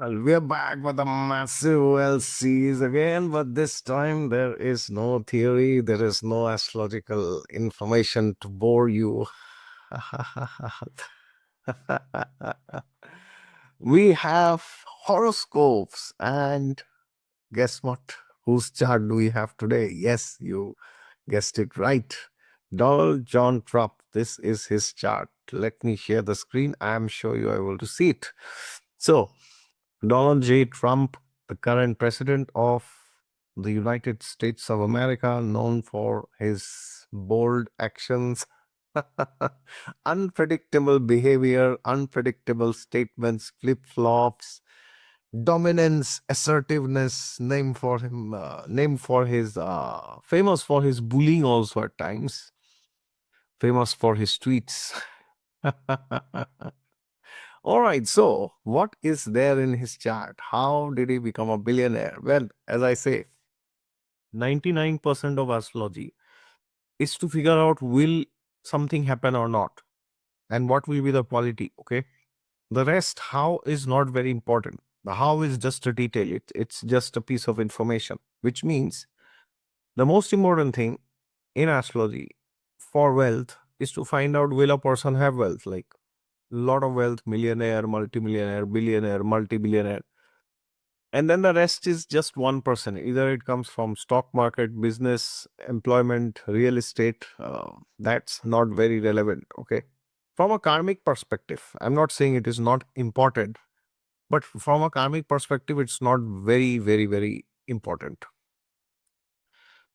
And we're back with a massive wealth series again, but this time there is no theory, there is no astrological information to bore you. We have horoscopes, and guess what? Whose chart do we have today? Yes, you guessed it right. Donald John Trump. This is his chart. Let me share the screen. I am sure you are able to see it. So, Donald J. Trump, the current president of the United States of America, known for his bold actions, unpredictable behavior, unpredictable statements, flip flops, dominance, assertiveness, named for his, famous for his bullying also at times, famous for his tweets. All right, so what is there in his chart? How did he become a billionaire? Well, as I say, 99% of astrology is to figure out will something happen or not, and what will be the quality, okay? The rest, how, is not very important. The how is just a detail, it's just a piece of information, which means the most important thing in astrology for wealth is to find out will a person have wealth, like lot of wealth, millionaire, multimillionaire, billionaire, multi-billionaire. And then the rest is just 1%. Either it comes from stock market, business, employment, real estate. That's not very relevant. Okay. From a karmic perspective, I'm not saying it is not important, but from a karmic perspective, it's not very, very, very important.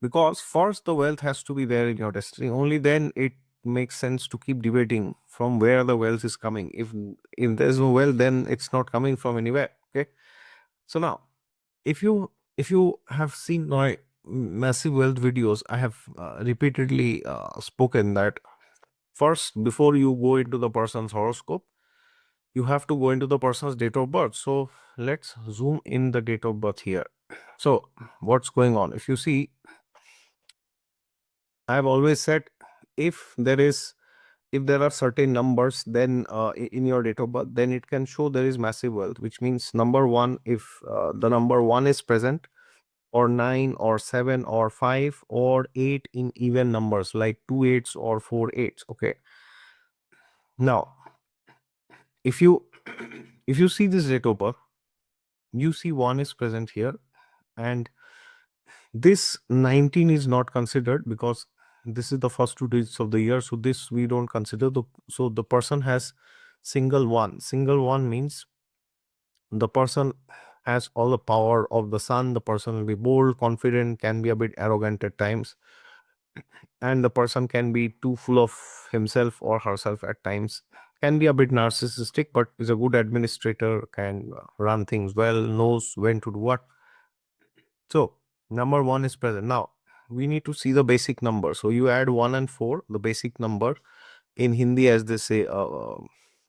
Because first, the wealth has to be there in your destiny. Only then it makes sense to keep debating from where the wealth is coming. If there's no wealth, then it's not coming from anywhere. Okay. So now, if you have seen my massive wealth videos, I have repeatedly spoken that first, before you go into the person's horoscope, you have to go into the person's date of birth. So let's zoom in the date of birth here. So what's going on? If you see, I've always said if there are certain numbers, then in your date of birth, then it can show there is massive wealth, which means number one, if the number one is present, or 9 or 7 or 5 or 8 in even numbers like 2 eights or 4 eights. Okay. Now, if you if you see this date of birth, you see 1 is present here, and this 19 is not considered because this is the first 2 digits of the year. So this we don't consider. So the person has single one. Single one means the person has all the power of the sun. The person will be bold, confident, can be a bit arrogant at times, and the person can be too full of himself or herself at times, can be a bit narcissistic, but is a good administrator, can run things well, knows when to do what. So number one is present. Now we need to see the basic number. So you add 1 and 4, the basic number in Hindi, as they say,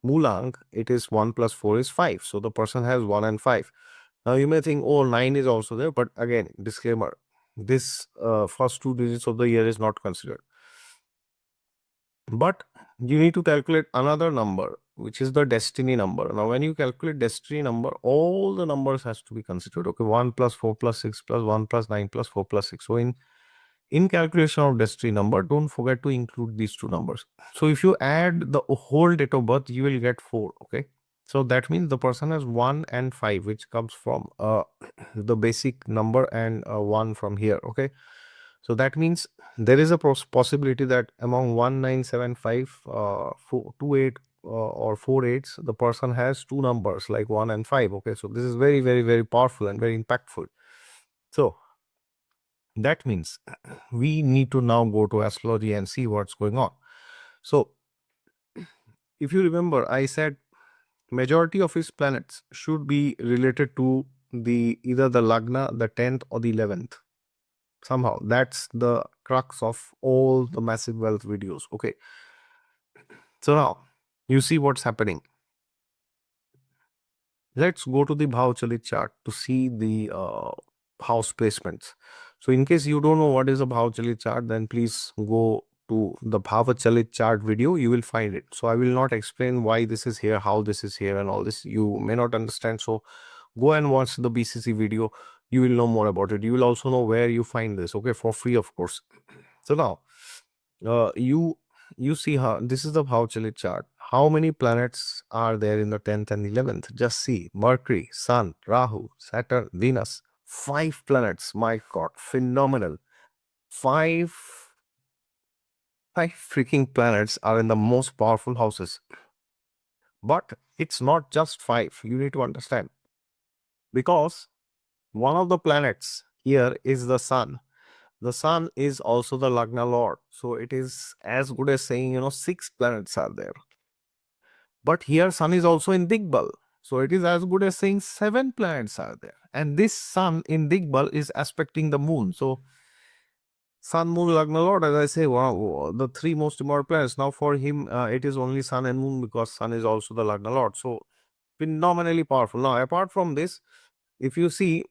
Moolang, it is 1 plus 4 is 5. So the person has 1 and 5. Now you may think, oh, 9 is also there, but again, disclaimer, this first 2 digits of the year is not considered. But you need to calculate another number, which is the destiny number. Now, when you calculate destiny number, all the numbers has to be considered. Okay, 1 plus 4 plus 6 plus 1 plus 9 plus 4 plus 6. So in calculation of destiny number, don't forget to include these two numbers. So if you add the whole date of birth, you will get 4. Okay. So that means the person has 1 and 5, which comes from the basic number, and 1 from here. Okay. So that means there is a possibility that among 1975, 28, or 48s, the person has two numbers like 1 and 5. Okay. So this is very, very, very powerful and very impactful. So that means we need to now go to astrology and see what's going on. So if you remember, I said majority of his planets should be related to the either the lagna, the 10th, or the 11th. Somehow that's the crux of all the massive wealth videos. Okay. So now you see what's happening. Let's go to the Bhawali chart to see the house placements. So in case you don't know what is a Bhawali chart, then please go to the Bhawali chart video. You will find it. So I will not explain why this is here, how this is here, and all this. You may not understand. So Go and watch the BCC video. You will know more about it. You will also know where you find this, okay, for free, of course. So now, you see how this is the Bhawali chart. How many planets are there in the 10th and 11th? Just see: Mercury, Sun, Rahu, Saturn, Venus. 5 planets. My God, phenomenal. Five, five freaking planets are in the most powerful houses. But it's not just five. You need to understand, because one of the planets here is the Sun. The Sun is also the Lagna Lord. So it is as good as saying, 6 planets are there. But here Sun is also in Digbal. So it is as good as saying 7 planets are there. And this Sun in Digbal is aspecting the Moon. So Sun, Moon, Lagna, Lord, as I say, wow, the 3 most important planets. Now for him, it is only Sun and Moon, because Sun is also the Lagna Lord. So phenomenally powerful. Now, apart from this, if you see,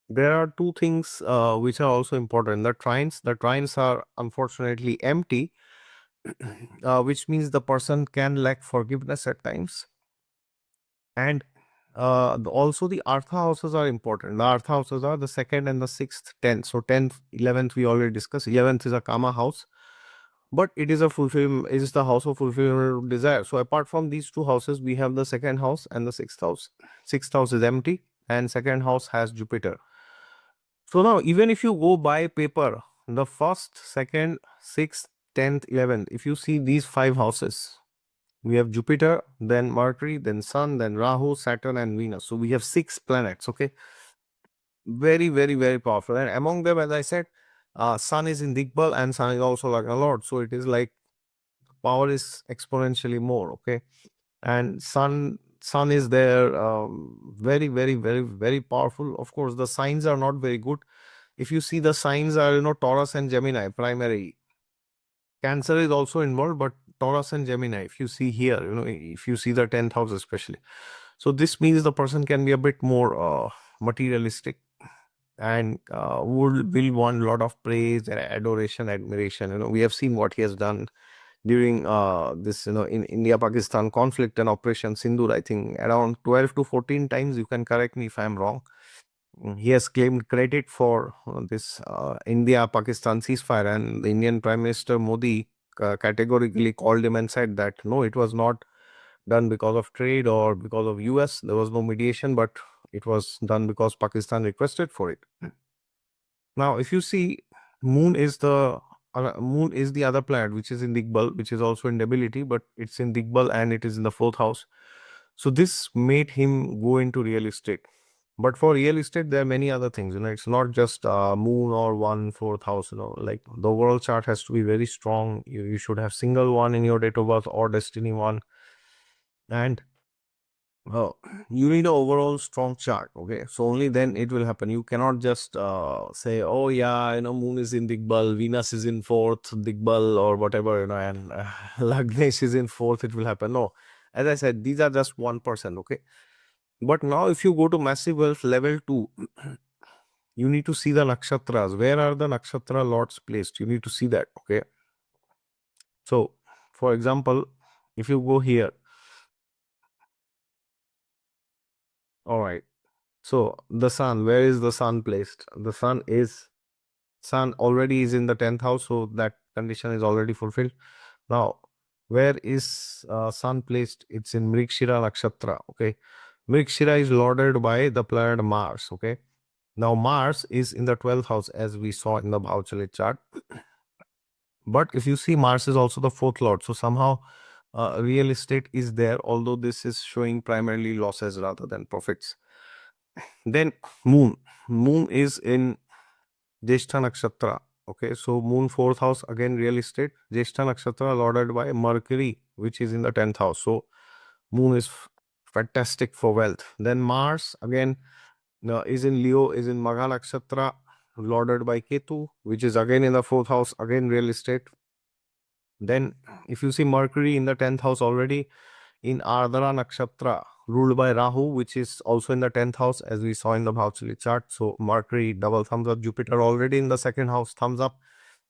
there are 2 things which are also important. The trines. The trines are unfortunately empty, which means the person can lack forgiveness at times. And also the Artha houses are important. The Artha houses are the 2nd and the 6th, 10th. So 10th, 11th we already discussed. 11th is a Kama house, but it is the house of fulfillment of desire. So apart from these 2 houses, we have the 2nd house and the 6th house. 6th house is empty, and 2nd house has Jupiter. So now, even if you go by paper, the 1st, 2nd, 6th, 10th, 11th, if you see these 5 houses, we have Jupiter, then Mercury, then Sun, then Rahu, Saturn, and Venus. So we have 6 planets, okay? Very, very, very powerful. And among them, as I said, Sun is in Digbal, and Sun is also like a Lord. So it is like power is exponentially more, okay? And Sun is there, very, very, very, very powerful. Of course, the signs are not very good. If you see, the signs are, Taurus and Gemini, primary. Cancer is also involved, but Taurus and Gemini, if you see here, if you see the 10th house especially. So this means the person can be a bit more materialistic, and will want a lot of praise and adoration, admiration. We have seen what he has done during this, in India-Pakistan conflict and Operation Sindoor. I think around 12 to 14 times, you can correct me if I'm wrong. He has claimed credit for this India-Pakistan ceasefire, and the Indian Prime Minister Modi categorically called him and said that no, it was not done because of trade or because of US. There was no mediation, but it was done because Pakistan requested for it. Now, if you see, Moon is the other planet which is in Digbal, which is also in debility, but it's in Digbal and it is in the 4th house. So this made him go into real estate. But for real estate, there are many other things. It's not just Moon or 1/4 house. Like the overall chart has to be very strong. You should have single 1 in your date of birth or destiny 1, and you need an overall strong chart. Okay, so only then it will happen. You cannot just say, oh yeah, Moon is in Digbal, Venus is in 4th Digbal or whatever, and Lagnesh is in 4th, it will happen. No, as I said, these are just 1%. Okay, but now if you go to massive wealth level 2, you need to see the nakshatras. Where are the nakshatra lords placed? You need to see that. Okay, so for example, if you go here, all right. So the Sun, where is the Sun placed? The Sun already is in the 10th house, so that condition is already fulfilled. Now, where is Sun placed? It's in Mrigshira Nakshatra. Okay, Mrigshira is lorded by the planet Mars. Okay, now Mars is in the 12th house, as we saw in the Bhawali chart. But if you see, Mars is also the 4th lord, so somehow real estate is there, although this is showing primarily losses rather than profits. Then Moon is in Jyeshtha Nakshatra. Okay, so Moon 4th house, again real estate. Jyeshtha Nakshatra lorded by Mercury, which is in the 10th house. So Moon is fantastic for wealth. Then Mars again is in Leo, is in Magha Nakshatra, lorded by Ketu, which is again in the 4th house, again real estate. Then if you see Mercury in the 10th house already, in Ardhara Nakshatra, ruled by Rahu, which is also in the 10th house, as we saw in the Bhawali chart. So Mercury, double thumbs up. Jupiter already in the 2nd house, thumbs up.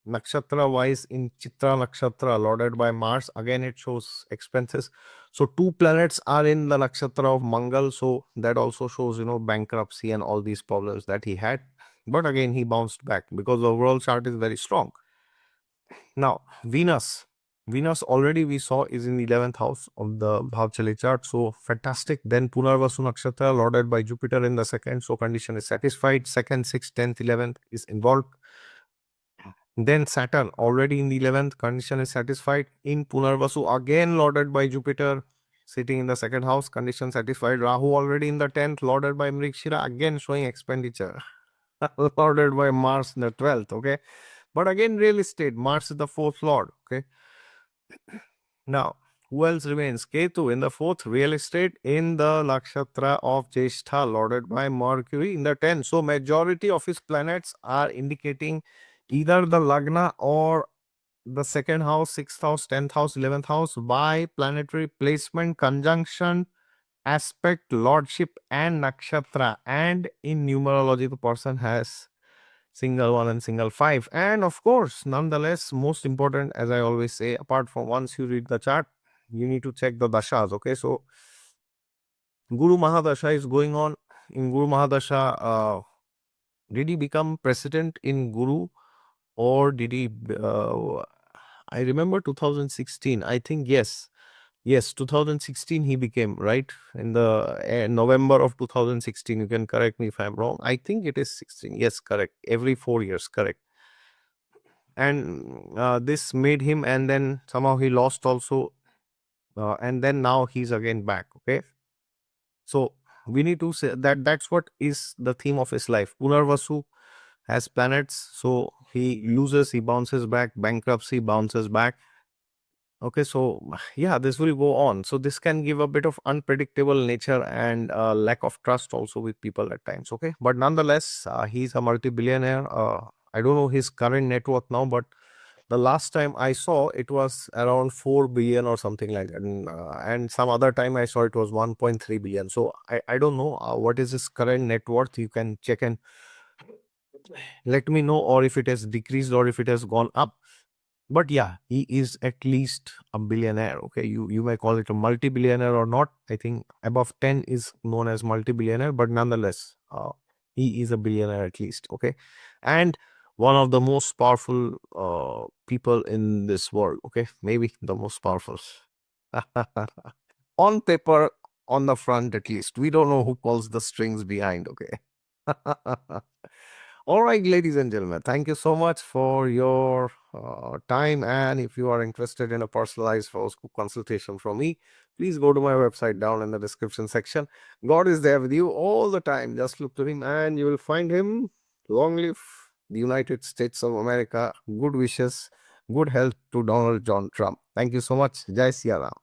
nakshatra wise in Chitra nakshatra lorded by Mars, again it shows expenses. So two planets are in the nakshatra of Mangal, so that also shows, bankruptcy and all these problems that he had. But again, he bounced back because the overall chart is very strong. Now, Venus. Venus already we saw is in the 11th house of the Bhawali chart. So fantastic. Then Punarvasu Nakshatra, lorded by Jupiter in the second. So condition is satisfied. Second, 6th, 10th, 11th is involved. Then Saturn already in the 11th. Condition is satisfied. In Punarvasu, again lorded by Jupiter, sitting in the second house. Condition satisfied. Rahu already in the 10th, lorded by Mrigshira, again showing expenditure. Lorded by Mars in the 12th. Okay. But again, real estate, Mars is the fourth lord. Okay. Now, who else remains? Ketu in the fourth, real estate in the nakshatra of Jyeshtha, lorded by Mercury in the 10th. So, majority of his planets are indicating either the Lagna or the second house, 6th house, 10th house, 11th house by planetary placement, conjunction, aspect, lordship, and nakshatra. And in numerology, the person has single 1 and single 5. And of course, nonetheless, most important, as I always say, apart from once you read the chart, you need to check the dashas. Okay, so Guru Mahadasha is going on. In Guru Mahadasha, did he become president in Guru, or did he? I remember 2016. I think yes. Yes, 2016 he became, right? In the November of 2016. You can correct me if I'm wrong. I think it is 16. Yes, correct. Every 4 years, correct. And this made him, and then somehow he lost also, and then now he's again back. Okay, so we need to say that that's what is the theme of his life. Punarvasu has planets, so he loses, he bounces back. Bankruptcy, bounces back. Okay, so yeah, this will go on. So this can give a bit of unpredictable nature and lack of trust also with people at times. Okay, but nonetheless, he's a multi-billionaire. I don't know his current net worth now, but the last time I saw it was around 4 billion or something like that. And some other time I saw it was 1.3 billion. So I don't know what is his current net worth. You can check and let me know, or if it has decreased or if it has gone up. But yeah, he is at least a billionaire. Okay, you may call it a multi-billionaire or not. I think above 10 is known as multi-billionaire, but nonetheless, he is a billionaire at least. Okay, and one of the most powerful people in this world. Okay, maybe the most powerful. On paper, on the front at least. We don't know who pulls the strings behind. Okay. All right, ladies and gentlemen, thank you so much for your time. And if you are interested in a personalized horoscope consultation from me, please go to my website down in the description section. God is there with you all the time. Just look to him and you will find him. Long live the United States of America. Good wishes, good health to Donald John Trump. Thank you so much. Jai Siya Ram.